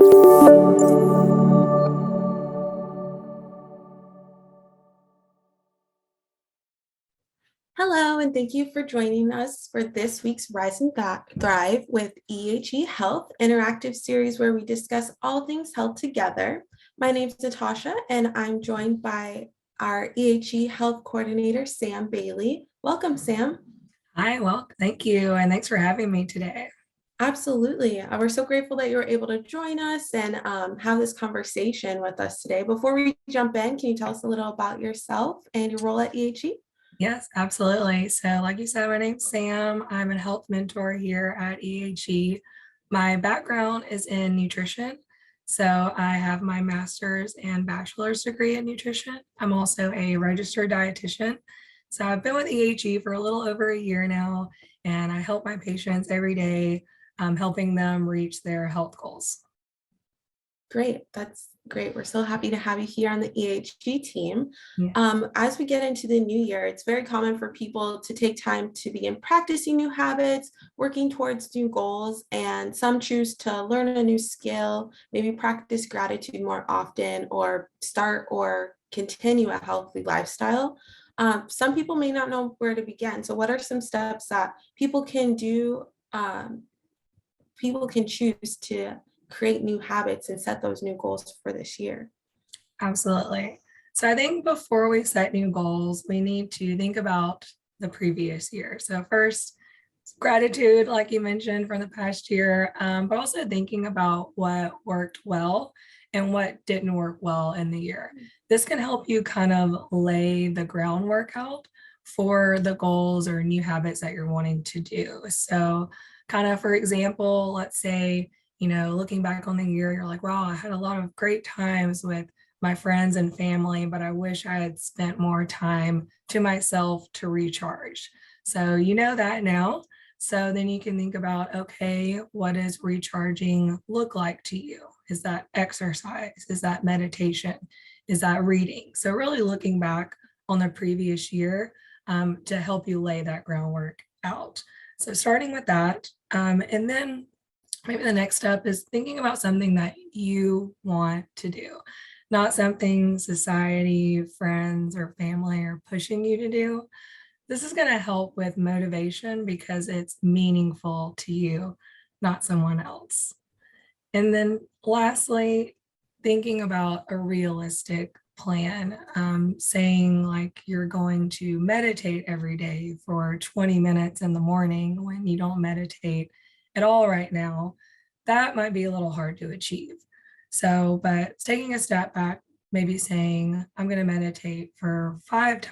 Hello, and thank you for joining us for this week's Rise and Thrive with EHE Health interactive series where we discuss all things health together. My name is Natasha, and I'm joined by our EHE Health Coordinator, Sam Bailey. Welcome, Sam. Hi, well, thank you. And thanks for having me today. Absolutely. We're so grateful that you were able to join us and have this conversation with us today. Before we jump in, can you tell us a little about yourself and your role at EHE? Yes, absolutely. So, like you said, my name's Sam. I'm a health mentor here at EHE. My background is in nutrition. So, I have my master's and bachelor's degree in nutrition. I'm also a registered dietitian. So, I've been with EHE for a little over a year now, and I help my patients every day, helping them reach their health goals. Great. That's great. We're so happy to have you here on the EHG team. Yeah. As we get into the new year, it's very common for people to take time to begin practicing new habits, working towards new goals, and some choose to learn a new skill, maybe practice gratitude more often, or start or continue a healthy lifestyle. Some people may not know where to begin. So, what are some steps that people can do? People can choose to create new habits and set those new goals for this year. Absolutely. So I think before we set new goals, we need to think about the previous year. So first, gratitude, like you mentioned, from the past year, but also thinking about what worked well and what didn't work well in the year. This can help you kind of lay the groundwork out for the goals or new habits that you're wanting to do. So kind of, for example, let's say, looking back on the year, you're like, wow, I had a lot of great times with my friends and family, but I wish I had spent more time to myself to recharge. So you know that now. So then you can think about, okay, what does recharging look like to you? Is that exercise? Is that meditation? Is that reading? So really looking back on the previous year to help you lay that groundwork out. So starting with that, and then maybe the next step is thinking about something that you want to do, not something society, friends, or family are pushing you to do. This is going to help with motivation because it's meaningful to you, not someone else. And then lastly, thinking about a realistic plan, saying like you're going to meditate every day for 20 minutes in the morning when you don't meditate at all right now, that might be a little hard to achieve. So, but taking a step back, maybe saying, I'm going to meditate for 5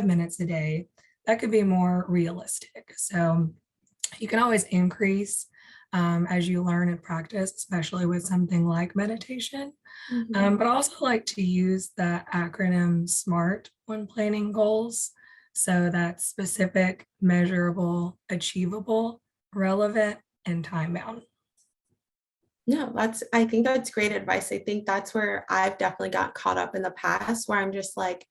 minutes a day, that could be more realistic. So you can always increase as you learn and practice, especially with something like meditation. But I also like to use the acronym SMART when planning goals. So that's specific, measurable, achievable, relevant, and time bound. No, I think that's great advice. I think that's where I've definitely got caught up in the past where I'm just like,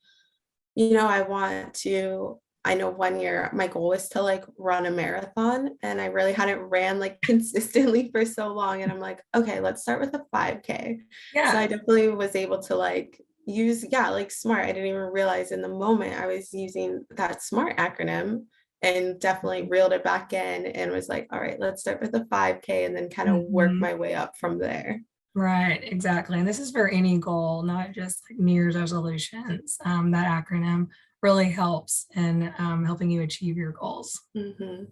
I know one year my goal was to like run a marathon and I really hadn't ran like consistently for so long. And I'm like, okay, let's start with a 5K. So Yeah. I definitely was able to like use, yeah, like SMART. I didn't even realize in the moment I was using that SMART acronym and definitely reeled it back in and was like, all right, let's start with a 5K and then kind of work Mhm. my way up from there. Right, exactly. And this is for any goal, not just like New Year's resolutions. That acronym really helps in helping you achieve your goals.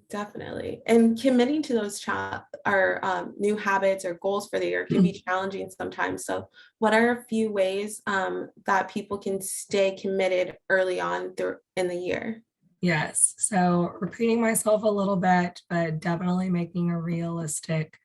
Definitely. And committing to those or new habits or goals for the year can be challenging sometimes. So, what are a few ways that people can stay committed early on in the year? Yes. So repeating myself a little bit, but definitely making a realistic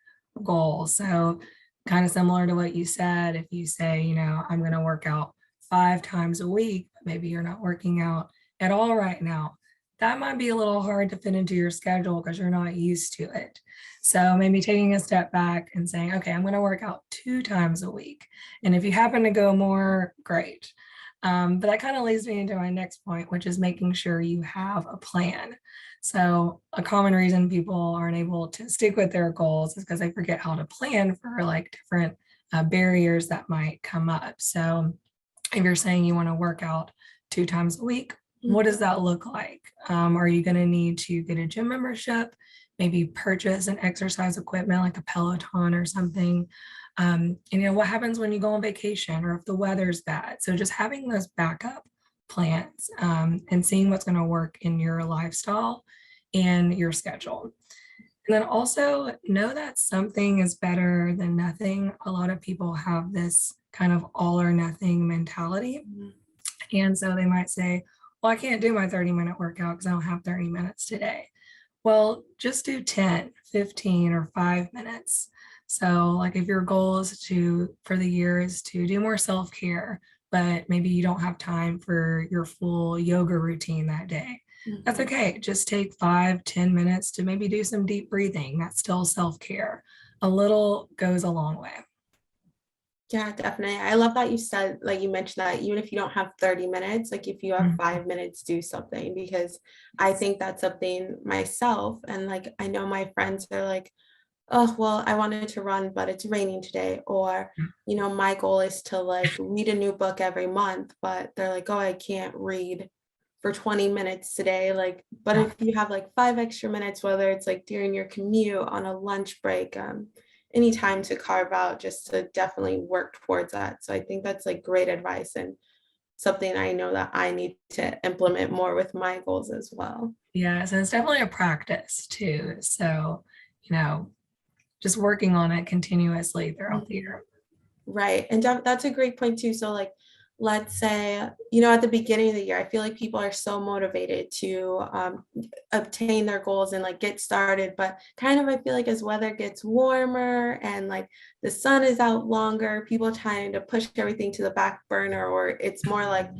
goal. So kind of similar to what you said, if you say, I'm going to work out 5 times a week, but maybe you're not working out at all right now, that might be a little hard to fit into your schedule because you're not used to it. So maybe taking a step back and saying, okay, I'm going to work out 2 times a week. And if you happen to go more, great. But that kind of leads me into my next point, which is making sure you have a plan. So a common reason people aren't able to stick with their goals is because they forget how to plan for like different barriers that might come up. So if you're saying you want to work out 2 times a week, what does that look like? Are you going to need to get a gym membership, maybe purchase an exercise equipment like a Peloton or something? What happens when you go on vacation or if the weather's bad? So just having those backup plans and seeing what's going to work in your lifestyle and your schedule. And then also know that something is better than nothing. A lot of people have this kind of all or nothing mentality. And so they might say, well, I can't do my 30-minute workout because I don't have 30 minutes today. Well, just do 10, 15, or 5 minutes. So like if your goal is for the year is to do more self-care, but maybe you don't have time for your full yoga routine that day, that's okay. Just take 5-10 minutes to maybe do some deep breathing. That's still self-care. A little goes a long way. Yeah, definitely. I love that you said, like you mentioned that even if you don't have 30 minutes, like if you have 5 minutes, do something, because I think that's something myself. And like, I know my friends are like, oh, well, I wanted to run, but it's raining today. Or, my goal is to like read a new book every month, but they're like, oh, I can't read for 20 minutes today. Like, but if you have like 5 extra minutes, whether it's like during your commute, on a lunch break, any time to carve out just to definitely work towards that. So I think that's like great advice and something I know that I need to implement more with my goals as well. Yeah, so it's definitely a practice too. So, just working on it continuously throughout the year. Right. And that's a great point too. So like, let's say, at the beginning of the year, I feel like people are so motivated to obtain their goals and like get started. But kind of, I feel like as weather gets warmer and like the sun is out longer, people trying to push everything to the back burner, or it's more like,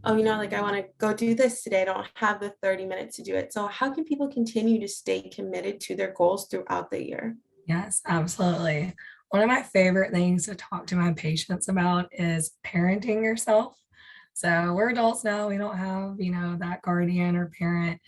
oh, like I want to go do this today. I don't have the 30 minutes to do it. So how can people continue to stay committed to their goals throughout the year? Yes, absolutely. One of my favorite things to talk to my patients about is parenting yourself. So we're adults now, we don't have, that guardian or parent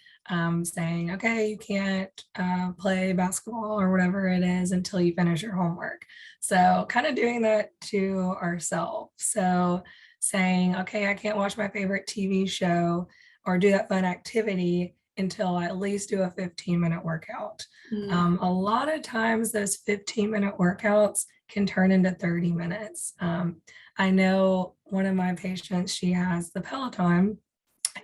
saying, okay, you can't play basketball or whatever it is until you finish your homework. So kind of doing that to ourselves. So saying, okay, I can't watch my favorite TV show or do that fun activity until I at least do a 15-minute workout. A lot of times those 15-minute workouts can turn into 30 minutes. I know one of my patients, she has the Peloton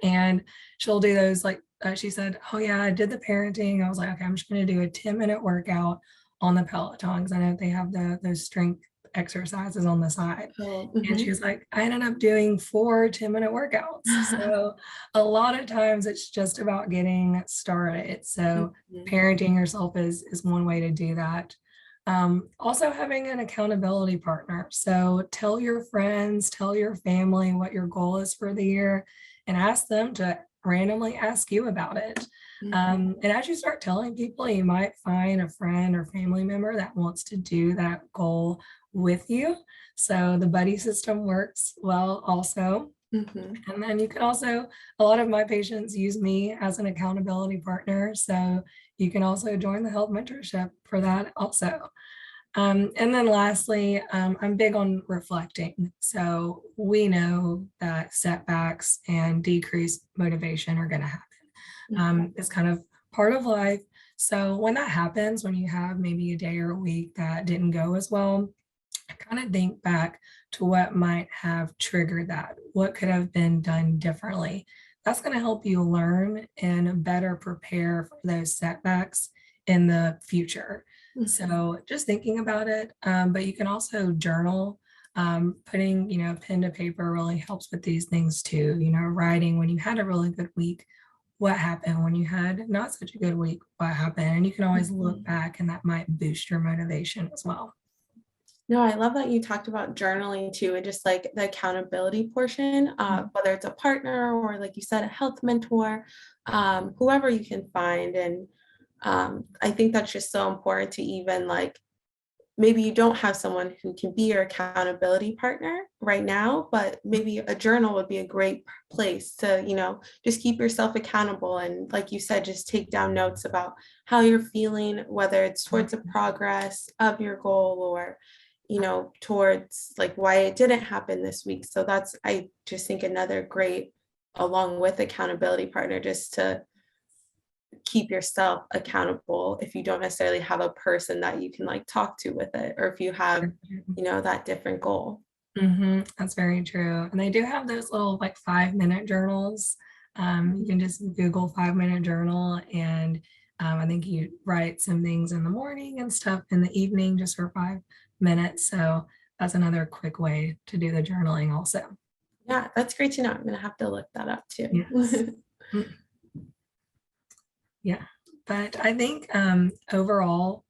and she'll do those like she said, oh yeah, I did the parenting. I was like, okay, I'm just going to do a 10-minute workout on the Peloton because I know they have those strength exercises on the side. And she was like, I ended up doing 4 10-minute workouts. So a lot of times it's just about getting started. So parenting yourself is one way to do that. Also having an accountability partner. So tell your friends, tell your family what your goal is for the year and ask them to randomly ask you about it. And as you start telling people, you might find a friend or family member that wants to do that goal with you. So the buddy system works well also. And then you can also, a lot of my patients use me as an accountability partner. So you can also join the health mentorship for that also. And then lastly, I'm big on reflecting. So we know that setbacks and decreased motivation are going to happen. It's kind of part of life. So when that happens, when you have maybe a day or a week that didn't go as well, kind of think back to what might have triggered that, what could have been done differently. That's going to help you learn and better prepare for those setbacks in the future. So just thinking about it, but you can also journal. Putting, pen to paper really helps with these things too. Writing when you had a really good week, what happened when you had not such a good week, what happened, and you can always look back and that might boost your motivation as well. No, I love that you talked about journaling too, and just like the accountability portion, whether it's a partner or like you said, a health mentor, whoever you can find. And I think that's just so important to even like, maybe you don't have someone who can be your accountability partner right now, but maybe a journal would be a great place to, just keep yourself accountable. And like you said, just take down notes about how you're feeling, whether it's towards the progress of your goal or towards like why it didn't happen this week. So that's, I just think, another great, along with accountability partner, just to keep yourself accountable if you don't necessarily have a person that you can like talk to with it, or if you have, that different goal. That's very true. And they do have those little like 5-minute journals. You can just Google 5-minute journal, and I think you write some things in the morning and stuff in the evening just for 5 minutes. So that's another quick way to do the journaling also. Yeah, that's great to know. I'm gonna have to look that up too. Yes. Yeah, but I think overall,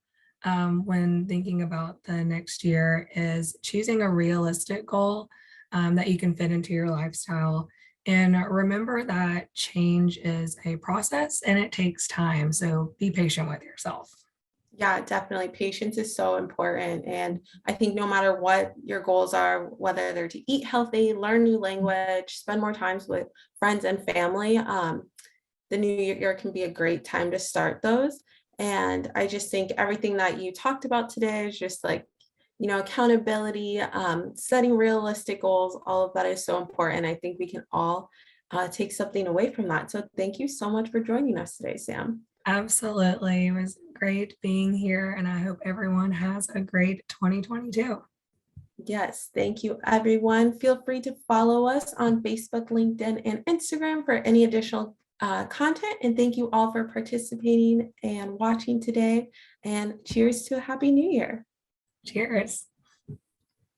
when thinking about the next year, is choosing a realistic goal that you can fit into your lifestyle. And remember that change is a process and it takes time. So be patient with yourself. Yeah, definitely. Patience is so important. And I think no matter what your goals are, whether they're to eat healthy, learn new language, spend more times with friends and family, the new year can be a great time to start those. And I just think everything that you talked about today is just like, accountability, setting realistic goals, all of that is so important. I think we can all take something away from that. So thank you so much for joining us today, Sam. Absolutely. It was great being here, and I hope everyone has a great 2022. Yes, thank you, everyone. Feel free to follow us on Facebook, LinkedIn, and Instagram for any additional content. And thank you all for participating and watching today. And cheers to a happy new year. Cheers.